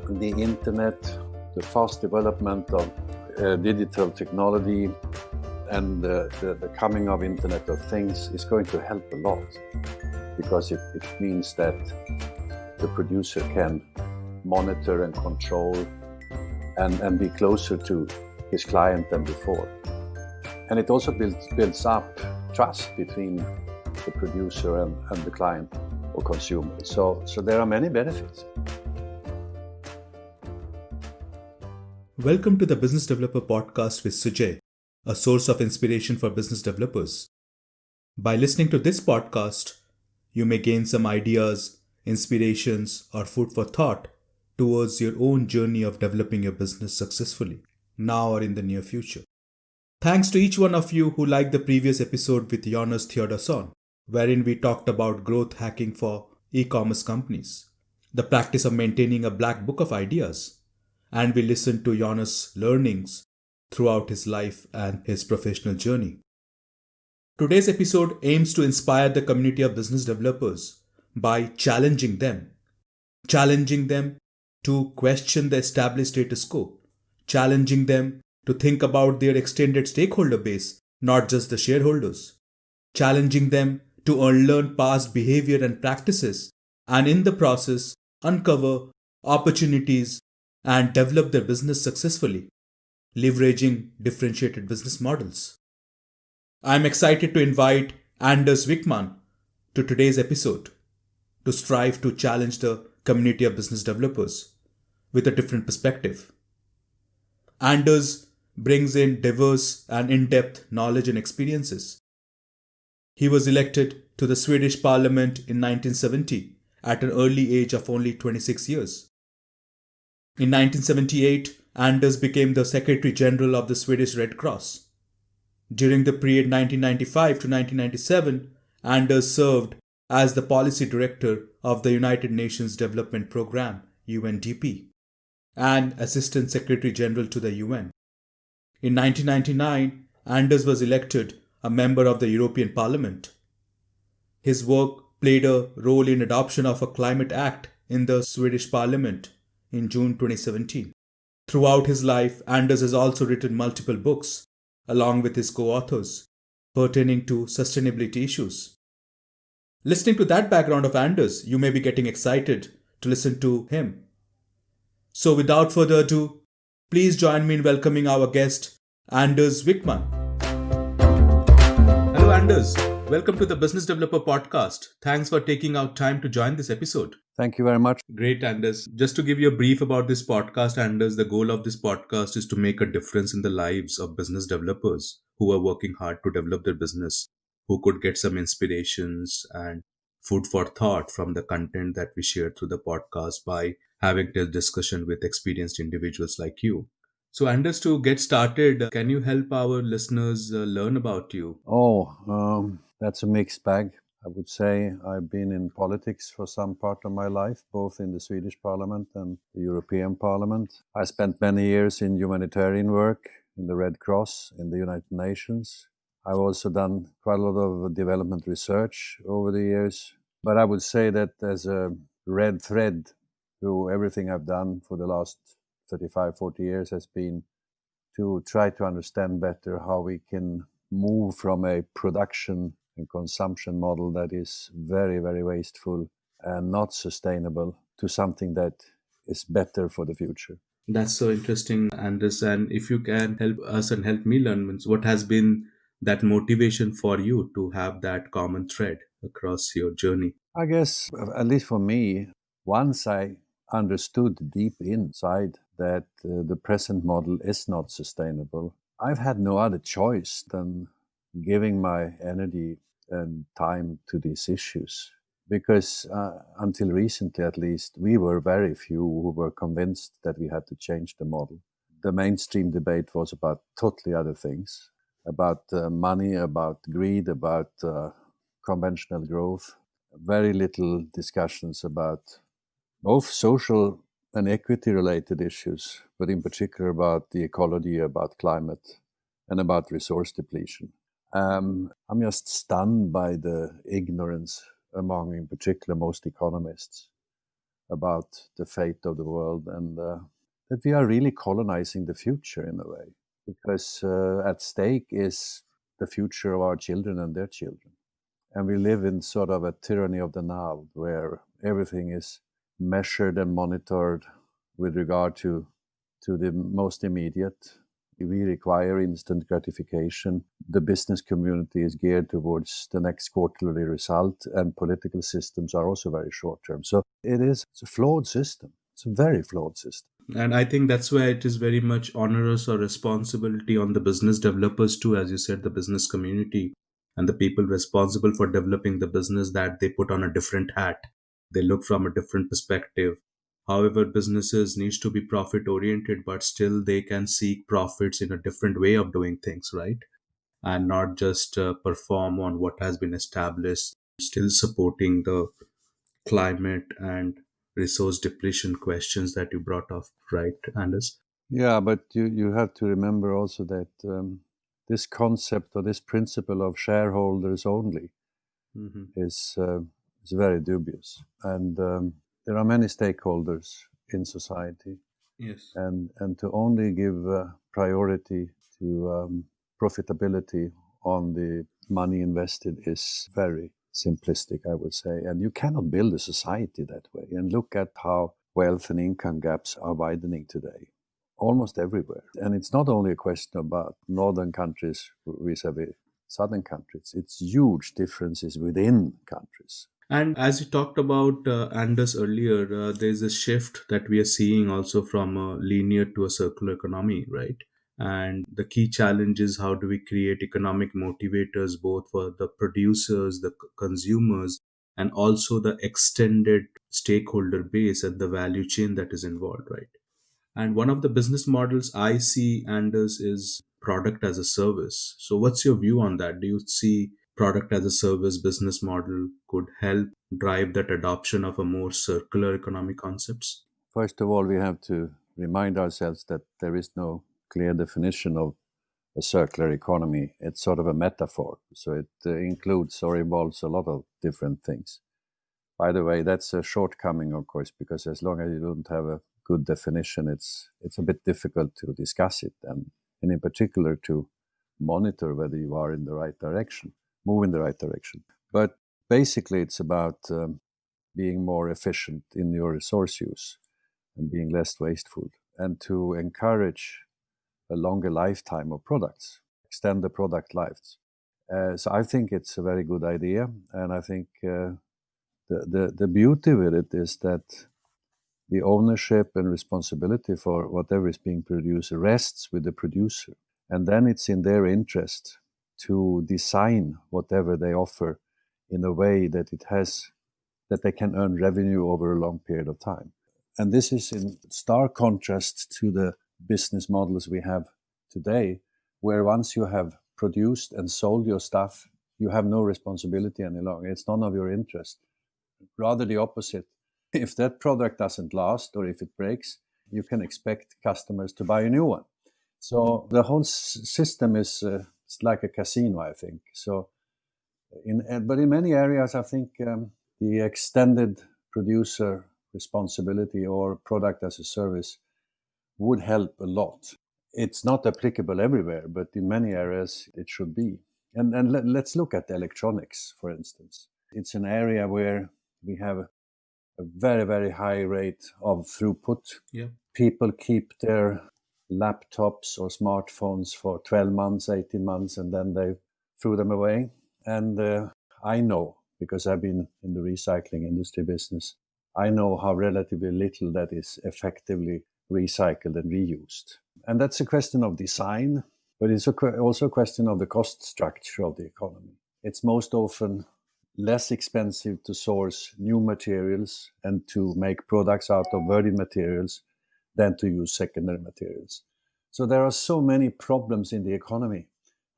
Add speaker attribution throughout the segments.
Speaker 1: the internet, the fast development of digital technology, and the coming of Internet of Things is going to help a lot, because it means that the producer can monitor and control and be closer to his client than before. And it also builds up trust between the producer and the client or consumer. So there are many benefits.
Speaker 2: Welcome to the Business Developer Podcast with Sujay, a source of inspiration for business developers. By listening to this podcast, you may gain some ideas, inspirations, or food for thought towards your own journey of developing your business successfully, now or in the near future. Thanks to each one of you who liked the previous episode with Jonas Theodorsson, wherein we talked about growth hacking for e-commerce companies, the practice of maintaining a black book of ideas, and we listened to Jonas' learnings throughout his life and his professional journey. Today's episode aims to inspire the community of business developers by challenging them to question the established status quo, challenging them to think about their extended stakeholder base, not just the shareholders, challenging them to unlearn past behaviour and practices, and in the process uncover opportunities and develop their business successfully, leveraging differentiated business models. I'm excited to invite Anders Wijkman to today's episode to strive to challenge the community of business developers with a different perspective. Anders brings in diverse and in-depth knowledge and experiences. He was elected to the Swedish Parliament in 1970 at an early age of only 26 years. In 1978, Anders became the Secretary General of the Swedish Red Cross. During the period 1995 to 1997, Anders served as the Policy Director of the United Nations Development Programme, UNDP, and Assistant Secretary General to the UN. In 1999, Anders was elected a member of the European Parliament. His work played a role in adoption of a Climate Act in the Swedish Parliament in June 2017. Throughout his life, Anders has also written multiple books, along with his co-authors, pertaining to sustainability issues. Listening to that background of Anders, you may be getting excited to listen to him. So without further ado, please join me in welcoming our guest, Anders Wijkman. Hello Anders, welcome to the Business Developer Podcast. Thanks for taking out time to join this episode.
Speaker 1: Thank you very much.
Speaker 2: Great, Anders. Just to give you a brief about this podcast, Anders, the goal of this podcast is to make a difference in the lives of business developers who are working hard to develop their business, who could get some inspirations and food for thought from the content that we share through the podcast by having this discussion with experienced individuals like you. So, Anders, to get started, can you help our listeners learn about you?
Speaker 1: That's a mixed bag. I would say I've been in politics for some part of my life, both in the Swedish Parliament and the European Parliament. I spent many years in humanitarian work, in the Red Cross, in the United Nations. I've also done quite a lot of development research over the years. But I would say that there's a red thread through everything I've done for the last 35, 40 years has been to try to understand better how we can move from a production and consumption model that is very, very wasteful and not sustainable to something that is better for the future.
Speaker 2: That's so interesting, Anders. And if you can help us and help me learn, what has been that motivation for you to have that common thread across your journey?
Speaker 1: I guess, at least for me, once I understood deep inside that the present model is not sustainable, I've had no other choice than giving my energy and time to these issues. Because until recently, at least, we were very few who were convinced that we had to change the model. The mainstream debate was about totally other things, about money, about greed, about conventional growth. Very little discussions about both social and equity-related issues, but in particular about the ecology, about climate, and about resource depletion. I'm just stunned by the ignorance among, in particular, most economists about the fate of the world, and that we are really colonizing the future in a way, because at stake is the future of our children and their children. And we live in sort of a tyranny of the now, where everything is measured and monitored with regard to the most immediate. We require instant gratification. The business community is geared towards the next quarterly result, and political systems are also very short term. So it's a flawed system. It's a very flawed system.
Speaker 2: And I think that's why it is very much onerous or responsibility on the business developers too, as you said, the business community and the people responsible for developing the business, that they put on a different hat. They look from a different perspective. However, businesses needs to be profit oriented, but still they can seek profits in a different way of doing things, right? And not just perform on what has been established, still supporting the climate and resource depletion questions that you brought up, right, Anders?
Speaker 1: Yeah, but you have to remember also that this concept or this principle of shareholders only
Speaker 2: Hmm.
Speaker 1: is very dubious. And there are many stakeholders in society,
Speaker 2: Yes.
Speaker 1: and to only give priority to profitability on the money invested is very simplistic, I would say. And you cannot build a society that way. And look at how wealth and income gaps are widening today, almost everywhere. And it's not only a question about northern countries vis-a-vis southern countries. It's huge differences within countries.
Speaker 2: And as you talked about, Anders, earlier, there's a shift that we are seeing also from a linear to a circular economy, right? And the key challenge is, how do we create economic motivators both for the producers, the consumers, and also the extended stakeholder base and the value chain that is involved, right? And one of the business models I see, Anders, is product as a service. So, what's your view on that? Do you see product as a service business model could help drive that adoption of a more circular economic concepts?
Speaker 1: First of all, we have to remind ourselves that there is no clear definition of a circular economy. It's sort of a metaphor. So it includes or involves a lot of different things. By the way, that's a shortcoming, of course, because as long as you don't have a good definition, it's a bit difficult to discuss it, and in particular to monitor whether you are in the right direction, move in the right direction. But basically, it's about being more efficient in your resource use and being less wasteful, and to encourage a longer lifetime of products, extend the product lives. So I think it's a very good idea, and I think the beauty with it is that the ownership and responsibility for whatever is being produced rests with the producer, and then it's in their interest to design whatever they offer in a way that they can earn revenue over a long period of time. And this is in stark contrast to the business models we have today, where once you have produced and sold your stuff, you have no responsibility any longer. It's none of your interest. Rather the opposite. If that product doesn't last or if it breaks, you can expect customers to buy a new one. So the whole system is it's like a casino, I think. So, but in many areas, I think the extended producer responsibility or product as a service would help a lot. It's not applicable everywhere, but in many areas it should be. And let's look at electronics, for instance. It's an area where we have a very, very high rate of throughput.
Speaker 2: Yeah.
Speaker 1: People keep their laptops or smartphones for 12 months, 18 months, and then they threw them away. And I know, because I've been in the recycling industry business, I know how relatively little that is effectively recycled and reused. And that's a question of design, but it's also a question of the cost structure of the economy. It's most often less expensive to source new materials and to make products out of virgin materials than to use secondary materials. So there are so many problems in the economy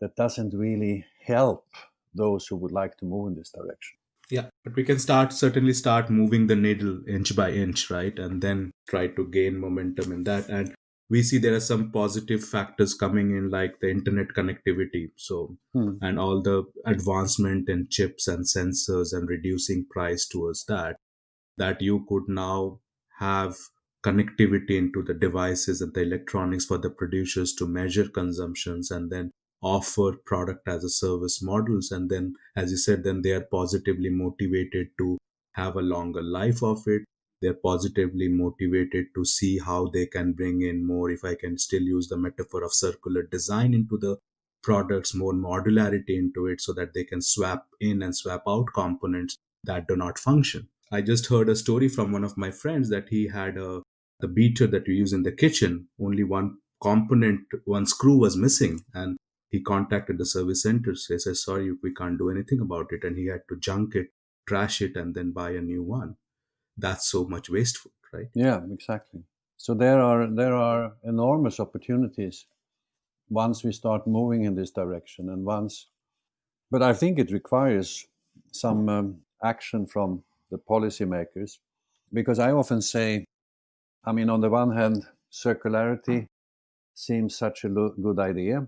Speaker 1: that doesn't really help those who would like to move in this direction.
Speaker 2: Yeah, but we can certainly start moving the needle inch by inch, right? And then try to gain momentum in that. And we see there are some positive factors coming in, like the internet connectivity. So,
Speaker 1: Hmm.
Speaker 2: and all the advancement in chips and sensors and reducing price towards that. that you could now have connectivity into the devices and the electronics for the producers to measure consumptions and then offer product as a service models. And then, as you said, then they are positively motivated to have a longer life of it. They're positively motivated to see how they can bring in more, if I can still use the metaphor of circular design, into the products, more modularity into it, so that they can swap in and swap out components that do not function. I just heard a story from one of my friends that he had the beater that you use in the kitchen. Only one component, one screw was missing, and he contacted the service center. They said, "Sorry, we can't do anything about it," and he had to junk it, trash it, and then buy a new one. That's so much wasteful, right?
Speaker 1: Yeah, exactly. So there are enormous opportunities once we start moving in this direction, and once. But I think it requires some action from the policymakers, because I often say, I mean, on the one hand, circularity seems such a good idea.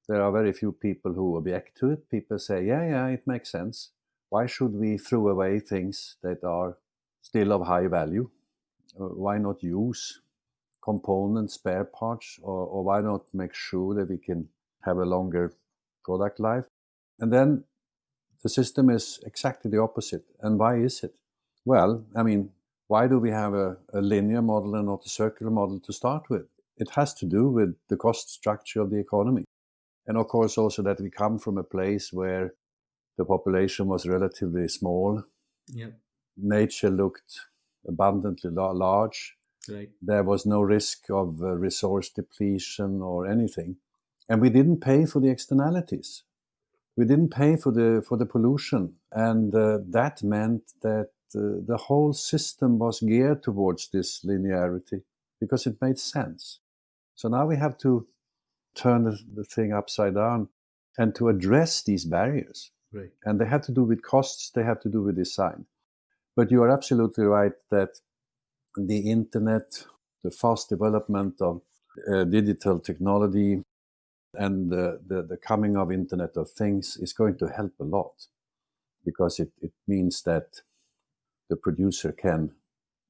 Speaker 1: There are very few people who object to it. People say, yeah, yeah, it makes sense. Why should we throw away things that are still of high value? Why not use components, spare parts, or why not make sure that we can have a longer product life? And then the system is exactly the opposite. And why is it? Well, I mean, why do we have a linear model and not a circular model to start with? It has to do with the cost structure of the economy. And of course, also that we come from a place where the population was relatively small.
Speaker 2: Yeah,
Speaker 1: Nature looked abundantly large.
Speaker 2: right.
Speaker 1: There was no risk of resource depletion or anything. And we didn't pay for the externalities. We didn't pay for the pollution. And that meant that the whole system was geared towards this linearity because it made sense. So now we have to turn the thing upside down and to address these barriers.
Speaker 2: Right.
Speaker 1: And they have to do with costs, they have to do with design. But you are absolutely right that the internet, the fast development of digital technology, and the coming of Internet of Things is going to help a lot, because it means that the producer can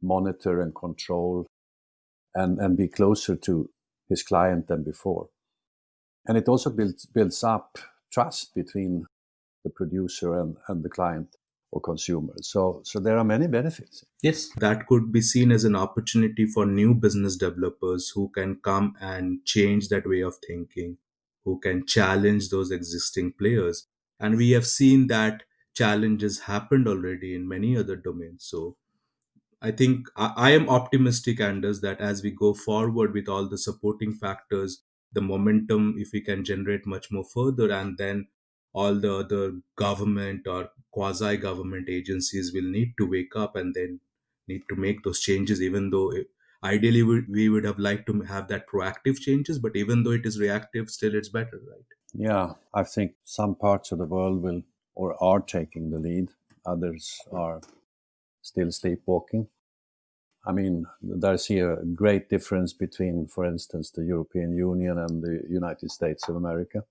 Speaker 1: monitor and control and be closer to his client than before. And it also builds up trust between the producer and the client or consumer. So there are many benefits.
Speaker 2: Yes, that could be seen as an opportunity for new business developers who can come and change that way of thinking, who can challenge those existing players. And we have seen that challenges happened already in many other domains. So I think I am optimistic, Anders, that as we go forward with all the supporting factors, the momentum, if we can generate much more further, and then all the other government or quasi government agencies will need to wake up and then need to make those changes, even though ideally we would have liked to have that proactive changes, but even though it is reactive, still it's better, right?
Speaker 1: Yeah, I think some parts of the world will or are taking the lead. Others are still sleepwalking. I mean, there's here a great difference between, for instance, the European Union and the United States of America.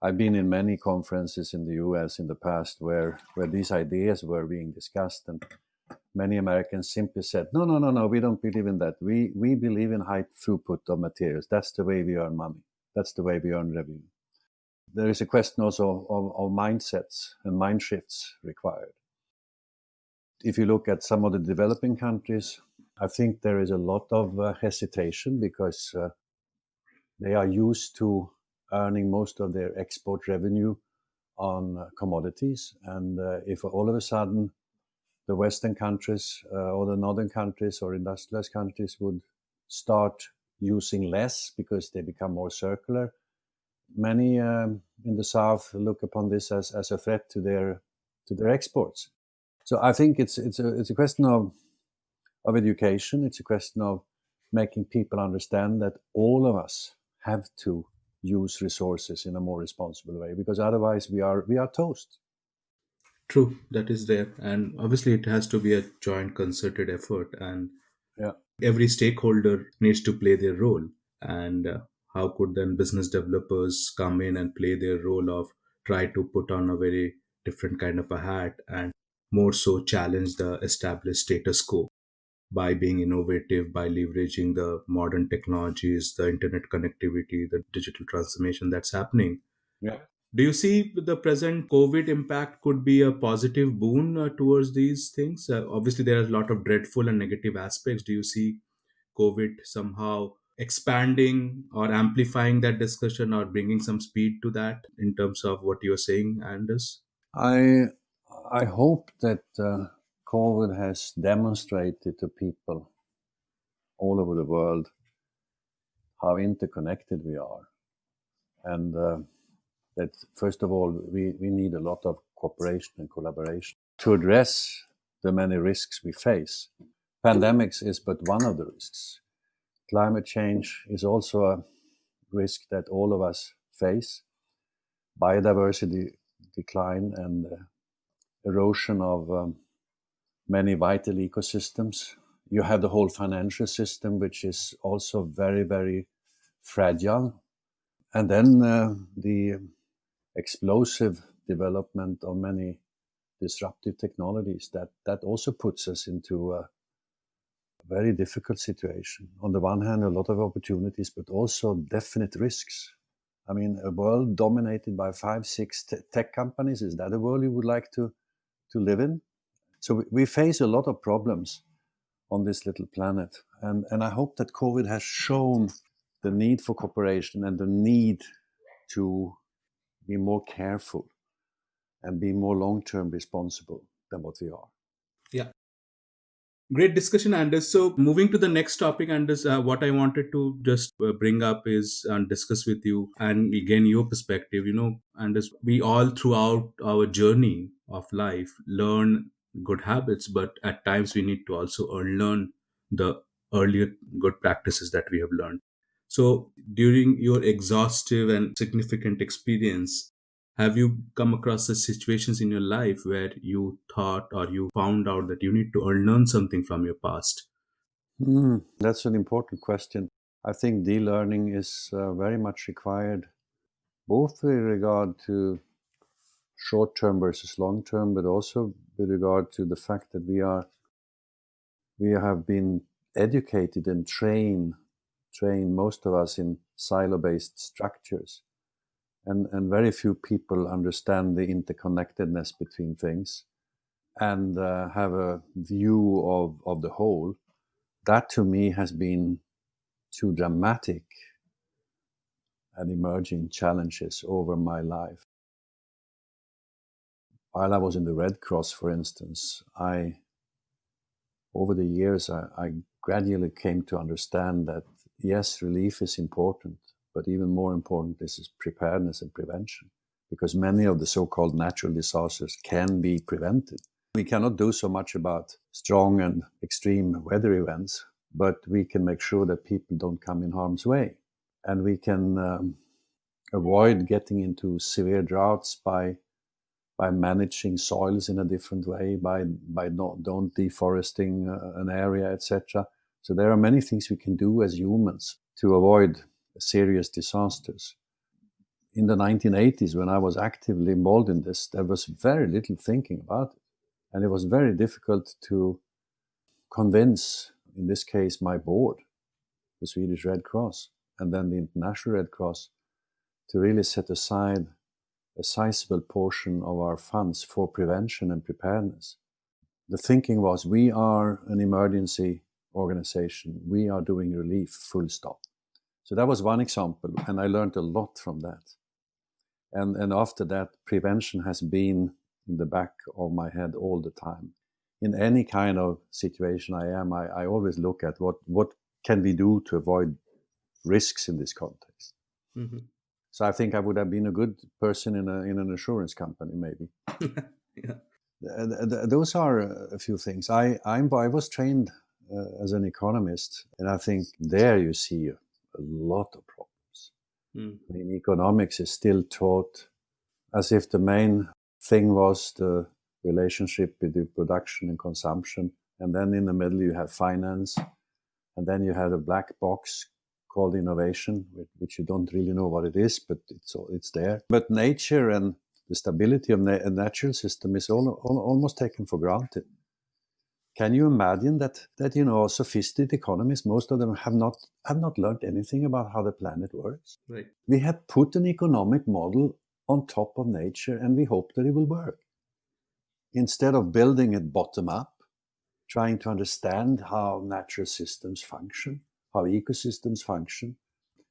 Speaker 1: I've been in many conferences in the US in the past where these ideas were being discussed, and many Americans simply said, no, no, no, no, we don't believe in that. We believe in high throughput of materials. That's the way we earn money. That's the way we earn revenue. There is a question also of mindsets and mind shifts required. If you look at some of the developing countries, I think there is a lot of hesitation because they are used to earning most of their export revenue on commodities. And if all of a sudden the Western countries or the Northern countries or industrialized countries would start using less because they become more circular, many in the South look upon this as a threat to their exports. So I think it's a question of education. It's a question of making people understand that all of us have to use resources in a more responsible way, because otherwise we are toast.
Speaker 2: True, that is there. And obviously, it has to be a joint concerted effort, and
Speaker 1: Yeah.
Speaker 2: every stakeholder needs to play their role. And how could then business developers come in and play their role of try to put on a very different kind of a hat and more so challenge the established status quo by being innovative, by leveraging the modern technologies, the internet connectivity, the digital transformation that's happening.
Speaker 1: Yeah.
Speaker 2: Do you see the present COVID impact could be a positive boon towards these things? Obviously, there are a lot of dreadful and negative aspects. Do you see COVID somehow expanding or amplifying that discussion or bringing some speed to that in terms of what you're saying, Anders?
Speaker 1: I I hope that COVID has demonstrated to people all over the world how interconnected we are, and that first of all we need a lot of cooperation and collaboration to address the many risks we face. Pandemics is but one of the risks. Climate change is also a risk that all of us face. Biodiversity decline and erosion of many vital ecosystems. You have the whole financial system, which is also very, very fragile. And then the explosive development of many disruptive technologies that also puts us into a very difficult situation. On the one hand, a lot of opportunities, but also definite risks. I mean, a world dominated by 5, 6 tech companies, is that a world you would like to live in? So we face a lot of problems on this little planet. And I hope that COVID has shown the need for cooperation and the need to be more careful and be more long-term responsible than what we are.
Speaker 2: Yeah. Great discussion, Anders. So, moving to the next topic, Anders, what I wanted to just bring up is and discuss with you and again your perspective. Anders, we all throughout our journey of life learn good habits, but at times we need to also unlearn the earlier good practices that we have learned. So, during your exhaustive and significant experience, have you come across such situations in your life where you thought or you found out that you need to unlearn something from your past?
Speaker 1: That's an important question. I think de-learning is very much required, both with regard to short-term versus long-term, but also with regard to the fact that we have been educated and trained most of us in silo-based structures, and very few people understand the interconnectedness between things and have a view of the whole. That to me has been too dramatic and emerging challenges over my life. While I was in the Red Cross, for instance, over the years, I gradually came to understand that yes, relief is important, but even more important is preparedness and prevention, because many of the so-called natural disasters can be prevented. We cannot do so much about strong and extreme weather events, but we can make sure that people don't come in harm's way. And we can avoid getting into severe droughts by managing soils in a different way, by don't deforesting an area, etc. So there are many things we can do as humans to avoid serious disasters. In the 1980s, when I was actively involved in this, there was very little thinking about it. And it was very difficult to convince, in this case, my board, the Swedish Red Cross, and then the International Red Cross, to really set aside a sizable portion of our funds for prevention and preparedness. The thinking was, we are an emergency organization. We are doing relief, full stop. So that was one example, and I learned a lot from that. And after that, prevention has been in the back of my head all the time. In any kind of situation I always look at what can we do to avoid risks in this context.
Speaker 2: Mm-hmm.
Speaker 1: So I think I would have been a good person in an insurance company, maybe.
Speaker 2: Yeah.
Speaker 1: Those are a few things. I was trained as an economist, and I think there you see a lot of problems. I mean, economics is still taught as if the main thing was the relationship between production and consumption, and then in the middle you have finance, and then you have a black box called innovation, which you don't really know what it is, but it's there. But nature and the stability of a natural system is almost taken for granted. Can you imagine that sophisticated economists, most of them have not learned anything about how the planet works?
Speaker 2: Right.
Speaker 1: We have put an economic model on top of nature and we hope that it will work. Instead of building it bottom up, trying to understand how natural systems function, how ecosystems function,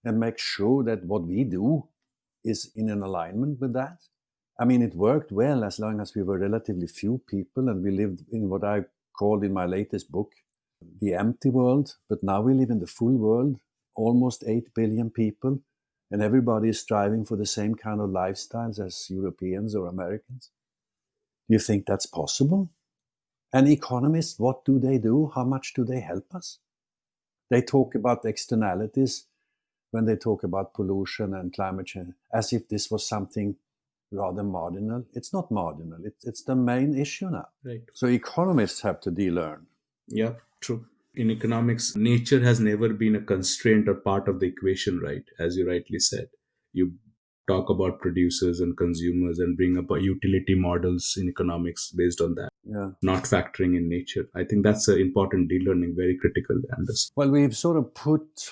Speaker 1: and make sure that what we do is in an alignment with that. I mean, it worked well as long as we were relatively few people and we lived in what I called in my latest book, the empty world. But now we live in the full world, almost 8 billion people, and everybody is striving for the same kind of lifestyles as Europeans or Americans. Do you think that's possible? And economists, what do they do? How much do they help us? They talk about externalities when they talk about pollution and climate change, as if this was something rather marginal. It's not marginal. It's the main issue now.
Speaker 2: Right.
Speaker 1: So economists have to de-learn.
Speaker 2: Yeah, true. In economics, nature has never been a constraint or part of the equation, right? As you rightly said. You talk about producers and consumers and bring up utility models in economics based on that, not factoring in nature. I think that's an important de-learning, very critical, Anders.
Speaker 1: Well, we've sort of put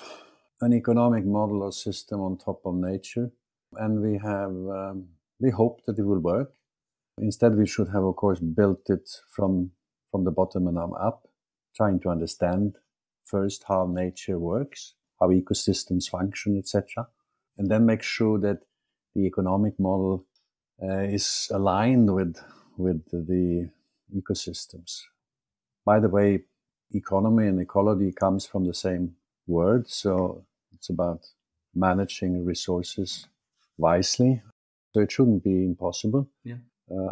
Speaker 1: an economic model or system on top of nature, and we hope that it will work. Instead, we should have, of course, built it from the bottom and up, trying to understand first how nature works, how ecosystems function, etc., and then make sure that the economic model is aligned with the ecosystems. By the way, economy and ecology comes from the same word, so it's about managing resources wisely. So it shouldn't be impossible.
Speaker 2: Yeah.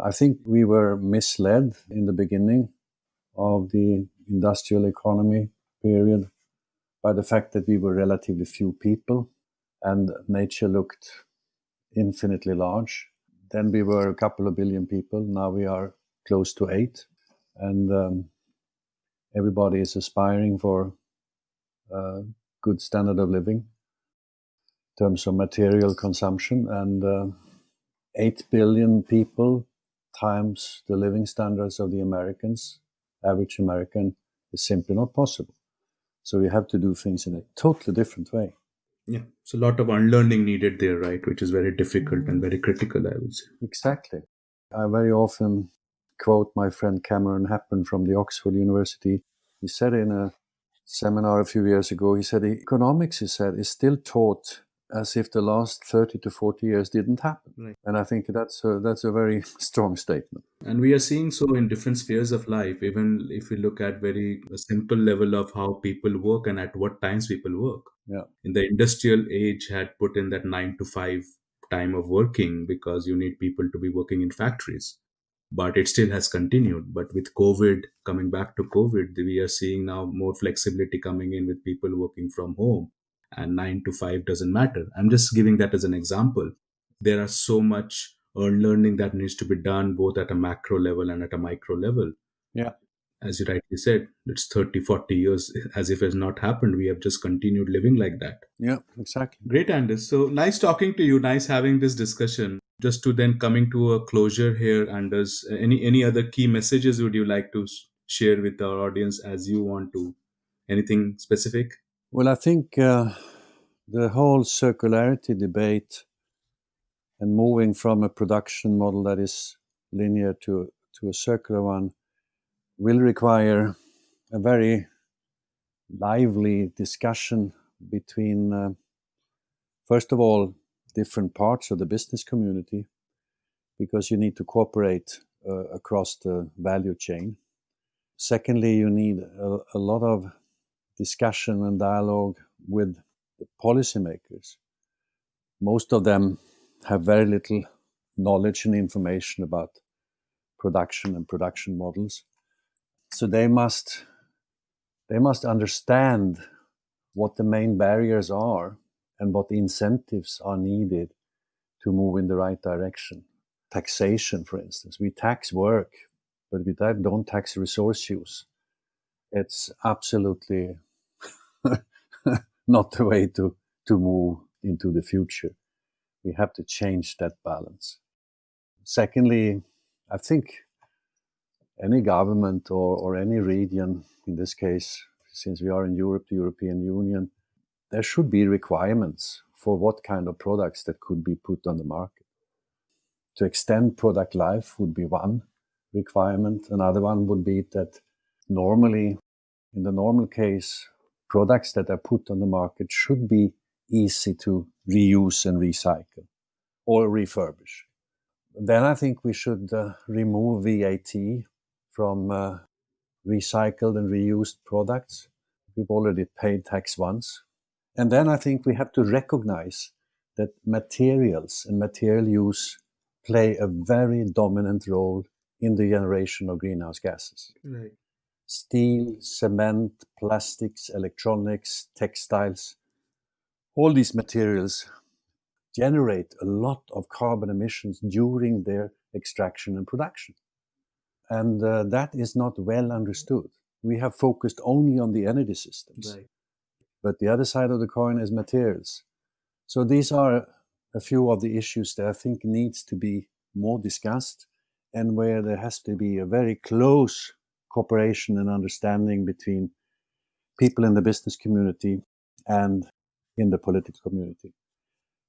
Speaker 1: I think we were misled in the beginning of the industrial economy period by the fact that we were relatively few people and nature looked infinitely large. Then we were a couple of billion people. Now we are close to 8. And everybody is aspiring for a good standard of living in terms of material consumption. And 8 billion people times the living standards of the Americans, average American, is simply not possible. So we have to do things in a totally different way.
Speaker 2: Yeah, so a lot of unlearning needed there, right? Which is very difficult and very critical, I would say.
Speaker 1: Exactly. I very often quote my friend Cameron Happen from the Oxford University. He said in a seminar a few years ago, he said, economics, he said, is still taught as if the last 30 to 40 years didn't happen.
Speaker 2: Right.
Speaker 1: And I think that's a very strong statement.
Speaker 2: And we are seeing so in different spheres of life, even if we look at very simple level of how people work and at what times people work.
Speaker 1: Yeah.
Speaker 2: In the industrial age had put in that 9 to 5 time of working because you need people to be working in factories. But it still has continued. But with COVID, coming back to COVID, we are seeing now more flexibility coming in with people working from home, and 9 to 5 doesn't matter. I'm just giving that as an example. There are so much learning that needs to be done both at a macro level and at a micro level.
Speaker 1: Yeah.
Speaker 2: As you rightly said, it's 30, 40 years as if it's not happened. We have just continued living like that.
Speaker 1: Yeah, exactly.
Speaker 2: Great, Anders. So nice talking to you. Nice having this discussion. Just to then coming to a closure here, Anders, any other key messages would you like to share with our audience as you want to? Anything specific?
Speaker 1: Well, I think the whole circularity debate and moving from a production model that is linear to a circular one will require a very lively discussion between, first of all, different parts of the business community, because you need to cooperate across the value chain. Secondly, you need a lot of discussion and dialogue with the policymakers. Most of them have very little knowledge and information about production and production models. So they must understand what the main barriers are and what incentives are needed to move in the right direction. Taxation, for instance. We tax work, but we don't tax resource use. It's absolutely not the way to move into the future. We have to change that balance. Secondly, I think any government or any region, in this case, since we are in Europe, the European Union, there should be requirements for what kind of products that could be put on the market. To extend product life would be one requirement. Another one would be that normally, in the normal case, products that are put on the market should be easy to reuse and recycle or refurbish. Then I think we should remove VAT from recycled and reused products. We've already paid tax once. And then I think we have to recognize that materials and material use play a very dominant role in the generation of greenhouse gases.
Speaker 2: Right.
Speaker 1: Steel, cement, plastics, electronics, textiles, all these materials generate a lot of carbon emissions during their extraction and production. And that is not well understood. We have focused only on the energy systems.
Speaker 2: Right.
Speaker 1: But the other side of the coin is materials. So these are a few of the issues that I think needs to be more discussed, and where there has to be a very close cooperation and understanding between people in the business community and in the political community.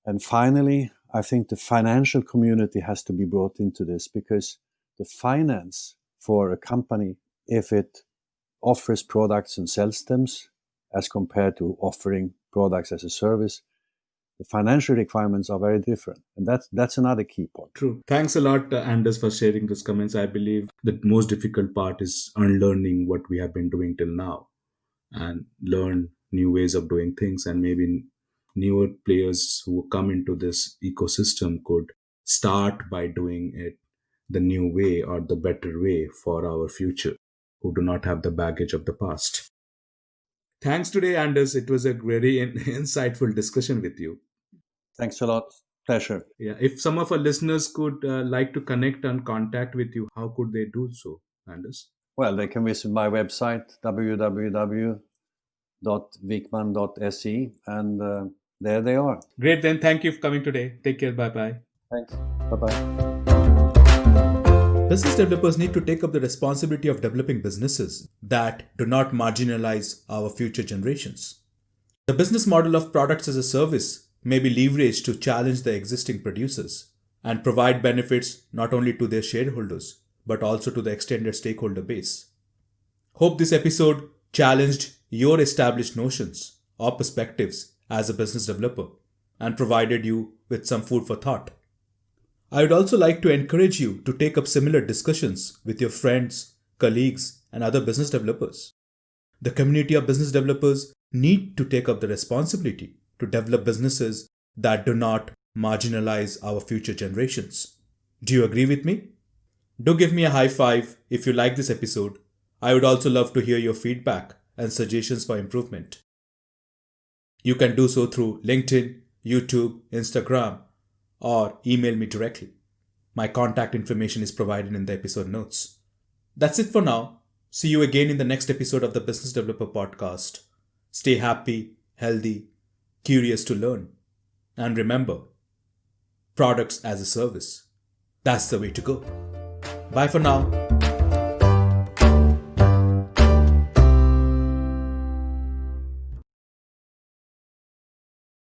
Speaker 1: And finally, I think the financial community has to be brought into this, because the finance for a company, if it offers products and sells them, as compared to offering products as a service, the financial requirements are very different. And that's another key point.
Speaker 2: True. Thanks a lot, Anders, for sharing those comments. I believe the most difficult part is unlearning what we have been doing till now and learn new ways of doing things. And maybe newer players who come into this ecosystem could start by doing it the new way or the better way for our future, who do not have the baggage of the past. Thanks today, Anders. It was a very insightful discussion with you.
Speaker 1: Thanks a lot. Pleasure.
Speaker 2: Yeah. If some of our listeners could like to connect and contact with you, how could they do so, Anders?
Speaker 1: Well, they can visit my website, www.wijkman.se, and there they are.
Speaker 2: Great. Then thank you for coming today. Take care. Bye-bye.
Speaker 1: Thanks. Bye-bye.
Speaker 2: Business developers need to take up the responsibility of developing businesses that do not marginalize our future generations. The business model of products as a service may be leveraged to challenge the existing producers and provide benefits not only to their shareholders, but also to the extended stakeholder base. Hope this episode challenged your established notions or perspectives as a business developer and provided you with some food for thought. I would also like to encourage you to take up similar discussions with your friends, colleagues, and other business developers. The community of business developers need to take up the responsibility to develop businesses that do not marginalize our future generations. Do you agree with me? Do give me a high five if you like this episode. I would also love to hear your feedback and suggestions for improvement. You can do so through LinkedIn, YouTube, Instagram, or email me directly. My contact information is provided in the episode notes. That's it for now. See you again in the next episode of the Business Developer Podcast. Stay happy, healthy, curious to learn. And remember, products as a service. That's the way to go. Bye for now.